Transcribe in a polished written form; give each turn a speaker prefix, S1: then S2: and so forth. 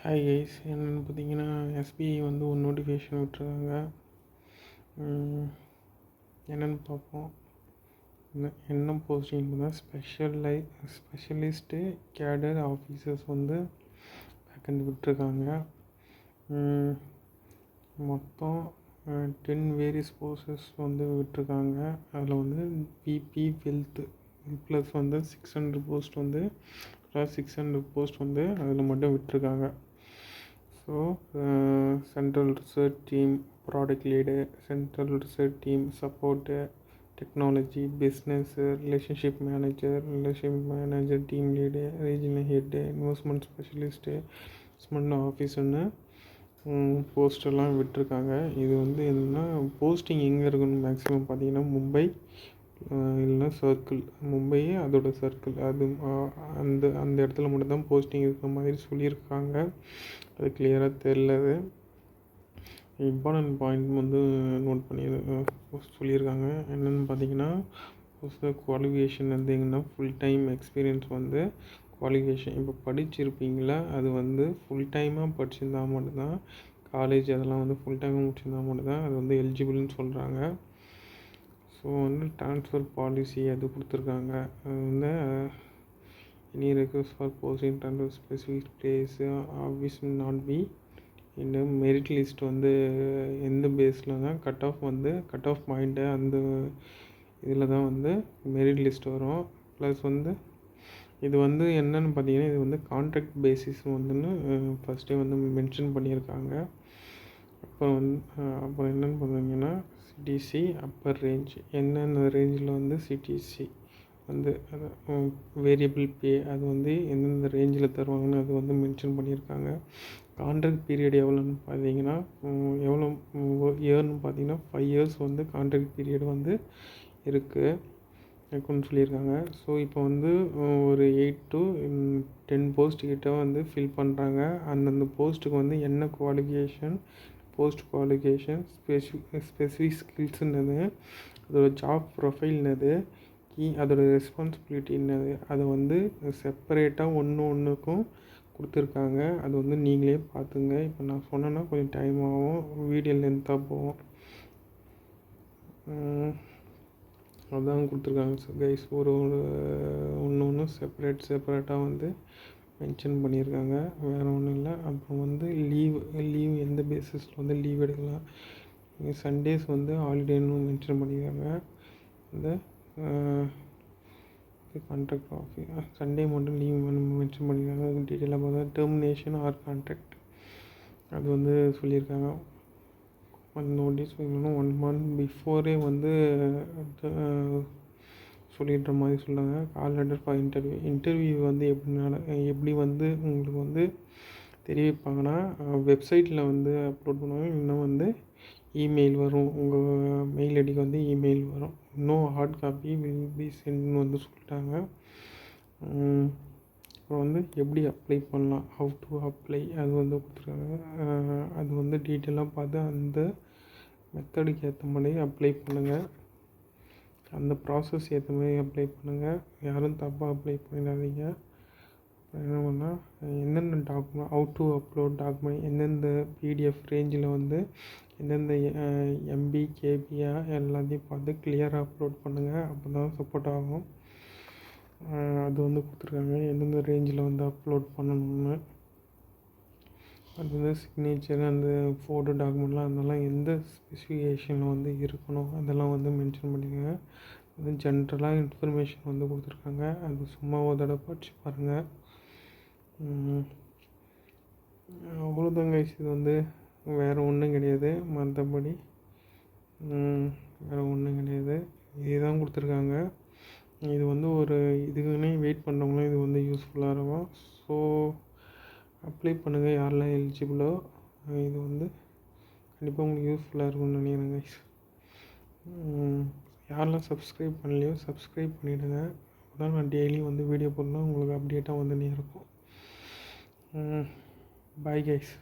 S1: Hi guys, என்னென்னு பார்த்தீங்கன்னா SBI வந்து ஒரு நோட்டிஃபிகேஷன் விட்டுருக்காங்க. என்னென்னு பார்ப்போம். என்ன போஸ்டிங் தான் ஸ்பெஷலிஸ்ட்டு கேடர் ஆஃபீஸர்ஸ் வந்து வேக்கண்ட் விட்டுருக்காங்க. மொத்தம் 10 வேரியஸ் போஸ்டர்ஸ் வந்து விட்டுருக்காங்க. அதில் வந்து பிபி வெல்த் ப்ளஸ் வந்து 600 போஸ்ட் வந்து 600 போஸ்ட் வந்து அதில் மட்டும் விட்டுருக்காங்க. So central research team, product lead, central research team, support, technology, business, relationship manager, team lead, regional head, investment specialist, investment ஆஃபீஸர்னு போஸ்டெல்லாம் விட்டுருக்காங்க. இது வந்து என்னென்னா போஸ்டிங் எங்கே இருக்குன்னு மேக்ஸிமம் பார்த்திங்கன்னா மும்பை இல்லைன்னா சர்க்கிள், மும்பை அதோட சர்க்கிள், அது அந்த இடத்துல மட்டும்தான் போஸ்டிங் இருக்கிற மாதிரி சொல்லியிருக்காங்க. அது கிளியராக தெரியலது. இம்பார்ட்டன்ட் பாயிண்ட் வந்து நோட் பண்ணி சொல்லியிருக்காங்க. என்னென்னு பார்த்தீங்கன்னா குவாலிஃபிகேஷன் வந்து எங்கன்னா ஃபுல் டைம் எக்ஸ்பீரியன்ஸ் வந்து குவாலிஃபிகேஷன் இப்போ படிச்சிருப்பீங்களா, அது வந்து ஃபுல் டைமாக படிச்சிருந்தா மட்டும்தான், காலேஜ் அதெல்லாம் வந்து ஃபுல் டைமாக முடிச்சிருந்தா மட்டும்தான் அது வந்து எலிஜிபிள்னு சொல்கிறாங்க. ஸோ வந்து ட்ரான்ஸ்ஃபர் பாலிசி அது கொடுத்துருக்காங்க. அது வந்து any request for posting transfer specific place office not be இந்த மெரிட் லிஸ்ட் வந்து எந்த பேஸ்லனா கட் ஆஃப் பாயிண்ட்டு அந்த இதில் தான் வந்து மெரிட் லிஸ்ட் வரும். ப்ளஸ் வந்து இது வந்து என்னென்னு பார்த்தீங்கன்னா இது வந்து கான்ட்ராக்ட் பேசிஸ் வந்துன்னு ஃபஸ்ட்டே வந்து மென்ஷன் பண்ணியிருக்காங்க. அப்புறம் என்னென்னு பார்த்தீங்கன்னா சிடிசி அப்பர் ரேஞ்ச், என்னென்ன ரேஞ்சில் வந்து சிடிசி வந்து வேரியபிள் பே அது வந்து எந்தெந்த ரேஞ்சில் தருவாங்கன்னு அது வந்து மென்ஷன் பண்ணியிருக்காங்க. கான்ட்ராக்ட் பீரியட் எவ்வளோன்னு பார்த்தீங்கன்னா எவ்வளோ இயர்னு பார்த்தீங்கன்னா 5 years வந்து கான்ட்ராக்ட் பீரியட் வந்து இருக்குன்னு சொல்லியிருக்காங்க. ஸோ இப்போ வந்து ஒரு 8 to 10 போஸ்ட் கிட்ட வந்து ஃபில் பண்ணுறாங்க. அந்தந்த போஸ்ட்டுக்கு வந்து என்ன குவாலிஃபிகேஷன், போஸ்ட் குவாலிஃபிகேஷன், ஸ்பெசிஃபிக் ஸ்கில்ஸுன்னது, அதோட ஜாப் ப்ரொஃபைல்னது, அதோட ரெஸ்பான்சிபிலிட்டி என்னது, அதை வந்து செப்பரேட்டாக ஒன்றுக்கும் கொடுத்துருக்காங்க. அது வந்து நீங்களே பார்த்துங்க. இப்போ நான் சொன்னேன்னா கொஞ்சம் டைம் ஆகும், வீடியோ லென்த்தாக போகும். அதான் கொடுத்துருக்காங்க கைஸ். ஒன்று செப்பரேட்டாக வந்து மென்ஷன் பண்ணியிருக்காங்க. வேறு ஒன்றும் இல்லை. அப்புறம் வந்து லீவ் எந்த பேசிஸில் வந்து லீவ் எடுக்கலாம், சண்டேஸ் வந்து ஹாலிடேன்னு மென்ஷன் பண்ணியிருக்காங்க. இந்த கான்ட்ராக்ட் ஆஃபீஸ் சண்டே மட்டும் லீவ் மென்ஷன் பண்ணியிருக்காங்க. அது டீட்டெயிலாக பார்த்தா டெர்மினேஷன் ஆர் கான்ட்ராக்ட் அது வந்து சொல்லியிருக்காங்க. அந்த நோட்டீஸ் 1 month பிஃபோரே வந்து சொல்லிடுற மாதிரி சொல்கிறாங்க. கால் லெட்டர் ஃபார் இன்டர்வியூ வந்து எப்படி வந்து உங்களுக்கு வந்து தெரிவிப்பாங்கன்னா வெப்சைட்டில் வந்து அப்லோட் பண்ணுவாங்க. இன்னும் வந்து இமெயில் வரும், உங்கள் மெயில் ஐடிக்கு வந்து இமெயில் வரும். இன்னும் ஹார்ட் காப்பி வில் பி சென்ட்னு வந்து சொல்லிட்டாங்க. அப்புறம் வந்து எப்படி அப்ளை பண்ணலாம், ஹவ் டு அப்ளை அது வந்து கொடுத்துருக்காங்க. அது வந்து டீட்டெயிலாக பார்த்து அந்த மெத்தடுக்கு ஏற்ற மாதிரி அப்ளை பண்ணுங்கள். அந்த ப்ராசஸ் ஏற்ற மாதிரி அப்ளை பண்ணுங்கள். யாரும் தப்பாக அப்ளை பண்ணிடாதீங்க. என்ன பண்ணால் எந்தெந்த document, how to upload document, எந்தெந்த பிடிஎஃப் ரேஞ்சில் வந்து எந்தெந்த எம்பி கேபியா எல்லாத்தையும் பார்த்து கிளியராக அப்லோட் பண்ணுங்கள். அப்போ தான் சப்போர்ட் ஆகும். அது வந்து கொடுத்துருக்காங்க எந்தெந்த ரேஞ்சில் வந்து அப்லோட் பண்ணணும்னு. அது வந்து சிக்னேச்சர், அந்த ஃபோட்டோ டாக்குமெண்ட்லாம் அதெல்லாம் எந்த ஸ்பெசிஃபிகேஷனில் வந்து இருக்கணும் அதெல்லாம் வந்து மென்ஷன் பண்ணிக்கோங்க. அது ஜென்ரலாக இன்ஃபர்மேஷன் வந்து கொடுத்துருக்காங்க. அது சும்மா ஒரு தடவை படித்து பாருங்கள். அவ்வளோதான் கைஸ். இது வந்து வேறு ஒன்றும் கிடையாது. மற்றபடி வேறு ஒன்றும் கிடையாது. இதுதான் கொடுத்துருக்காங்க. இது வந்து ஒரு இதுக்குன்னே வெயிட் பண்ணுறவங்களும் இது வந்து யூஸ்ஃபுல்லாக இருக்கும். ஸோ அப்ளை பண்ணுங்கள் யாரெல்லாம் எலிஜிபிளோ. இது வந்து கண்டிப்பாக உங்களுக்கு யூஸ்ஃபுல்லாக இருக்கும்னு நினைக்கிறேன் கைஸ். யாரெல்லாம் சப்ஸ்கிரைப் பண்ணலையோ சப்ஸ்கிரைப் பண்ணிவிடுங்க. அப்போ தான் நான் டெய்லியும் வந்து வீடியோ போடணும், உங்களுக்கு அப்டேட்டாக வந்துன்னே இருக்கும். Bye guys.